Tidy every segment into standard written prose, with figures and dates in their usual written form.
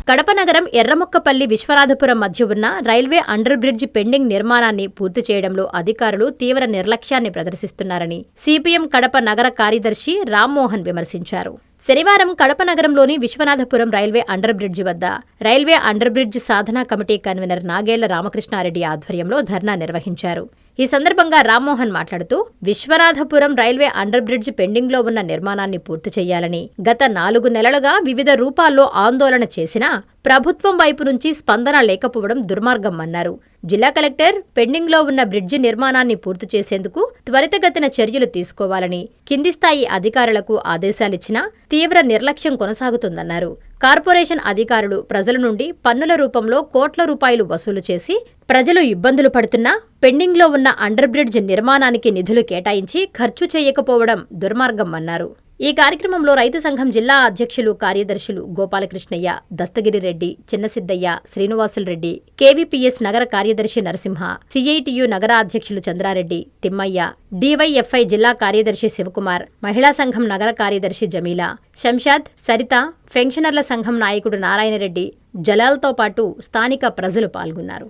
కడప నగరం ఎర్రముక్కపల్లి విశ్వనాథపురం మధ్య ఉన్న రైల్వే అండర్ బ్రిడ్జ్ పెండింగ్ నిర్మాణాన్ని పూర్తి చేయడంలో అధికారులు తీవ్ర నిర్లక్ష్యాన్ని ప్రదర్శిస్తున్నారని సిపిఎం కడప నగర కార్యదర్శి రామ్మోహన్ విమర్శించారు. శనివారం కడప నగరంలోని విశ్వనాథపురం రైల్వే అండర్ బ్రిడ్జి వద్ద రైల్వే అండర్ బ్రిడ్జ్ సాధనా కమిటీ కన్వీనర్ నాగేళ్ల రామకృష్ణారెడ్డి ఆధ్వర్యంలో ధర్నా నిర్వహించారు. ఈ సందర్భంగా రామ్మోహన్ మాట్లాడుతూ విశ్వనాథపురం రైల్వే అండర్ బ్రిడ్జ్ పెండింగ్లో ఉన్న నిర్మాణాన్ని పూర్తి చేయాలని గత 4 నెలలుగా వివిధ రూపాల్లో ఆందోళన చేసినా ప్రభుత్వం వైపు నుంచి స్పందన లేకపోవడం దుర్మార్గం అన్నారు. జిల్లా కలెక్టర్ పెండింగ్లో ఉన్న బ్రిడ్జి నిర్మాణాన్ని పూర్తి చేసేందుకు త్వరితగతిన చర్యలు తీసుకోవాలని కింది స్థాయి అధికారులకు ఆదేశాలిచ్చినా తీవ్ర నిర్లక్ష్యం కొనసాగుతుందన్నారు. కార్పొరేషన్ అధికారులు ప్రజల నుండి పన్నుల రూపంలో కోట్ల రూపాయలు వసూలు చేసి ప్రజలు ఇబ్బందులు పడుతున్నా పెండింగ్లో ఉన్న అండర్ బ్రిడ్జ్ నిర్మాణానికి నిధులు కేటాయించి ఖర్చు చేయకపోవడం దుర్మార్గం అన్నారు. ఈ కార్యక్రమంలో రైతు సంఘం జిల్లా అధ్యక్షులు కార్యదర్శులు గోపాలకృష్ణయ్య, దస్తగిరిరెడ్డి, చిన్నసిద్దయ్య, శ్రీనివాసులరెడ్డి, కేవీపీఎస్ నగర కార్యదర్శి నరసింహ, సిఐటియు నగర అధ్యక్షులు చంద్రారెడ్డి, తిమ్మయ్య, డివైఎఫ్ఐ జిల్లా కార్యదర్శి శివకుమార్, మహిళా సంఘం నగర కార్యదర్శి జమీలా, శంషాద్, సరిత, పెన్షనర్ల సంఘం నాయకుడు నారాయణరెడ్డి, జలాల్తో పాటు స్థానిక ప్రజలు పాల్గొన్నారు.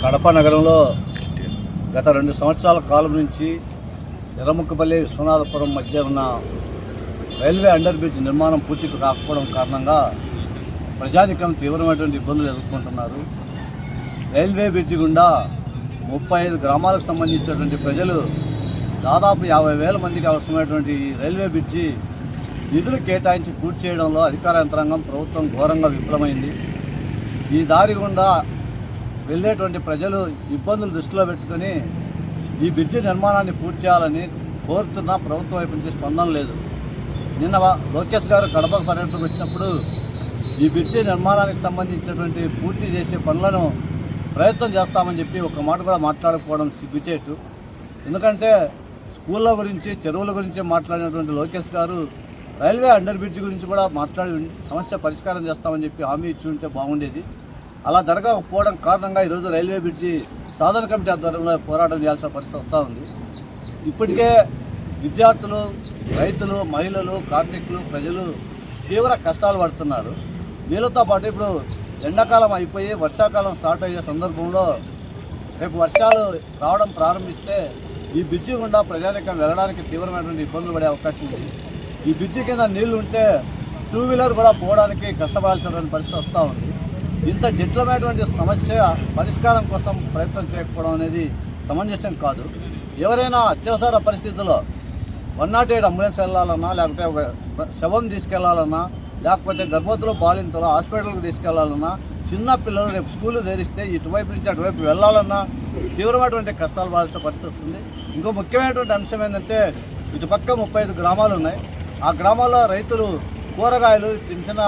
కడప నగరంలో గత 2 సంవత్సరాల కాలం నుంచి ఎర్రముక్కపల్లి విశ్వనాథపురం మధ్య ఉన్న రైల్వే అండర్ బ్రిడ్జ్ నిర్మాణం పూర్తి కాకపోవడం కారణంగా ప్రజానికం తీవ్రమైనటువంటి ఇబ్బందులు ఎదుర్కొంటున్నారు. రైల్వే బ్రిడ్జి గుండా 35 గ్రామాలకు సంబంధించినటువంటి ప్రజలు దాదాపు 50,000 మందికి అవసరమైనటువంటి ఈ రైల్వే బ్రిడ్జి నిధులు కేటాయించి పూర్తి చేయడంలో అధికార యంత్రాంగం ప్రభుత్వం ఘోరంగా విఫలమైంది. ఈ దారి గుండా వెళ్ళేటువంటి ప్రజలు ఇబ్బందులు దృష్టిలో పెట్టుకుని ఈ బ్రిడ్జి నిర్మాణాన్ని పూర్తి చేయాలని కోరుతున్నా ప్రభుత్వం వైపు నుంచి స్పందన లేదు. నిన్న లోకేష్ గారు కడప పర్యటనకు వచ్చినప్పుడు ఈ బ్రిడ్జి నిర్మాణానికి సంబంధించినటువంటి పూర్తి చేసే పనులను ప్రయత్నం చేస్తామని చెప్పి ఒక మాట కూడా మాట్లాడకపోవడం సిగ్గుచేటు. ఎందుకంటే స్కూళ్ళ గురించి, చెరువుల గురించి మాట్లాడినటువంటి లోకేష్ గారు రైల్వే అండర్ బ్రిడ్జి గురించి కూడా మాట్లాడి సమస్య పరిష్కారం చేస్తామని చెప్పి హామీ ఇచ్చి ఉంటే బాగుండేది. అలా జరగకపోవడం కారణంగా ఈరోజు రైల్వే బ్రిడ్జి సాధన కమిటీ ఆధ్వర్యంలో పోరాటం చేయాల్సిన పరిస్థితి వస్తూ ఉంది. ఇప్పటికే విద్యార్థులు, రైతులు, మహిళలు, కార్మికులు, ప్రజలు తీవ్ర కష్టాలు పడుతున్నారు. వీళ్ళతో పాటు ఇప్పుడు ఎండాకాలం అయిపోయి వర్షాకాలం స్టార్ట్ అయ్యే సందర్భంలో రేపు వర్షాలు రావడం ప్రారంభిస్తే ఈ బ్రిడ్జి గుండా ప్రజానికం వెళ్ళడానికి తీవ్రమైనటువంటి ఇబ్బందులు పడే అవకాశం ఉంది. ఈ బ్రిడ్జి కింద నీళ్లు ఉంటే 2 వీలర్ కూడా పోవడానికి కష్టపడాల్సినటువంటి పరిస్థితి వస్తూ ఉంది. ఇంత జటిలమైనటువంటి సమస్య పరిష్కారం కోసం ప్రయత్నం చేయకపోవడం అనేది సమంజసం కాదు. ఎవరైనా అత్యవసర పరిస్థితుల్లో 108 అంబులెన్స్ వెళ్ళాలన్నా, లేకపోతే ఒక శవం తీసుకెళ్లాలన్నా, లేకపోతే గర్భవతులు, బాలింతలు హాస్పిటల్కి తీసుకెళ్లాలన్నా, చిన్న పిల్లలు రేపు స్కూలు తెరిస్తే ఇటువైపు నుంచి అటువైపు వెళ్ళాలన్నా తీవ్రమైనటువంటి కష్టాలు పడాల్సిన పరిస్థితి వస్తుంది. ఇంకో ముఖ్యమైనటువంటి అంశం ఏంటంటే ఇటుపక్క 35 గ్రామాలు ఉన్నాయి. ఆ గ్రామాల్లో రైతులు కూరగాయలు, చిన్న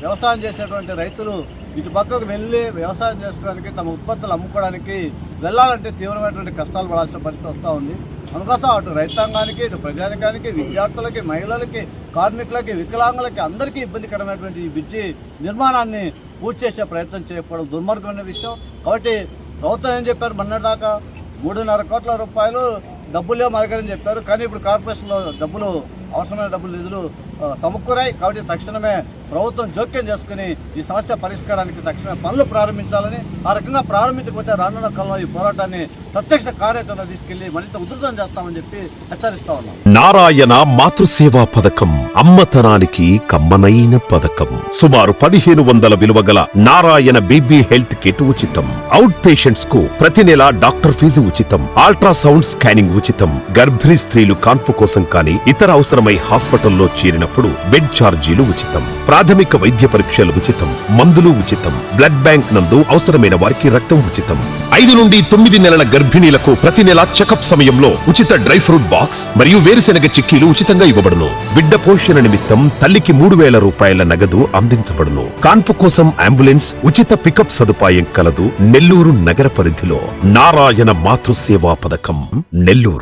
వ్యవసాయం చేసేటువంటి రైతులు ఇటు పక్కకు వెళ్ళి వ్యవసాయం చేసుకోవడానికి, తమ ఉత్పత్తులు అమ్ముకోవడానికి వెళ్ళాలంటే తీవ్రమైనటువంటి కష్టాలు పడాల్సిన పరిస్థితి వస్తూ ఉంది. అందుకోసం అటు రైతాంగానికి, ఇటు ప్రజానికానికి, విద్యార్థులకి, మహిళలకి, కార్మికులకి, వికలాంగులకి అందరికీ ఇబ్బందికరమైనటువంటి ఈ బ్రిడ్జి నిర్మాణాన్ని పూర్తి చేసే ప్రయత్నం చేయకపోవడం దుర్మార్గమైన విషయం. కాబట్టి ప్రభుత్వం ఏం చెప్పారు, మొన్నటిదాకా 3.5 కోట్ల రూపాయలు డబ్బులే మరగని చెప్పారు. కానీ ఇప్పుడు కార్పొరేషన్లో డబ్బులు, అవసరమైన డబ్బులు, నిధులు సమకూరాయి. కాబట్టి తక్షణమే ప్రభుత్వం జోక్యం చేసుకుని ఈ సమస్య పరిష్కారానికి తక్షణమే పనులు ప్రారంభించాలని, ఆ రకంగా ప్రారంభించకపోతే రానున్న కాలంలో ఈ పోరాటాన్ని ప్రత్యక్ష కార్యాచరణ తీసుకెళ్లి మరింత ఉధృతం చేస్తామని చెప్పి హెచ్చరిస్తా ఉన్నాం. నారాయణ మాతృసేవా పథకం అమ్మతనానికి కమ్మనైన పథకం. సుమారు 1500 విలువ గల నారాయణ బేబీ హెల్త్ కిట్ ఉచితం. అవుట్ పేషెంట్స్ కు ప్రతి నెల డాక్టర్ ఫీజు ఉచితం. అల్ట్రాసౌండ్ స్కానింగ్ ఉచితం. గర్భిణీ స్త్రీలు కాన్పు కోసం కానీ ఇతర అవసరమై హాస్పిటల్లో చేరినప్పుడు బెడ్ ఛార్జీలు ఉచితం. ప్రాథమిక వైద్య పరీక్షలు ఉచితం. మందులు ఉచితం. బ్లడ్ బ్యాంక్ నందు అవసరమైన వారికి రక్తం ఉచితం. 5 నుండి 9 నెలల గర్భిణీలకు ప్రతి నెల చెకప్ సమయంలో ఉచిత డ్రై ఫ్రూట్ బాక్స్ మరియు వేరుశెనగ చిక్కీలు ఉచితంగా ఇవ్వబడును. బిడ్డ పోషణ నిమిత్తం తల్లికి 3,000 రూపాయల నగదు అందించబడును. కాన్పు కోసం అంబులెన్స్ ఉచిత పికప్ సదుపాయం కలదు. నెల్లూరు నగర పరిధిలో నారాయణ మాతృసేవా పథకం, నెల్లూరు.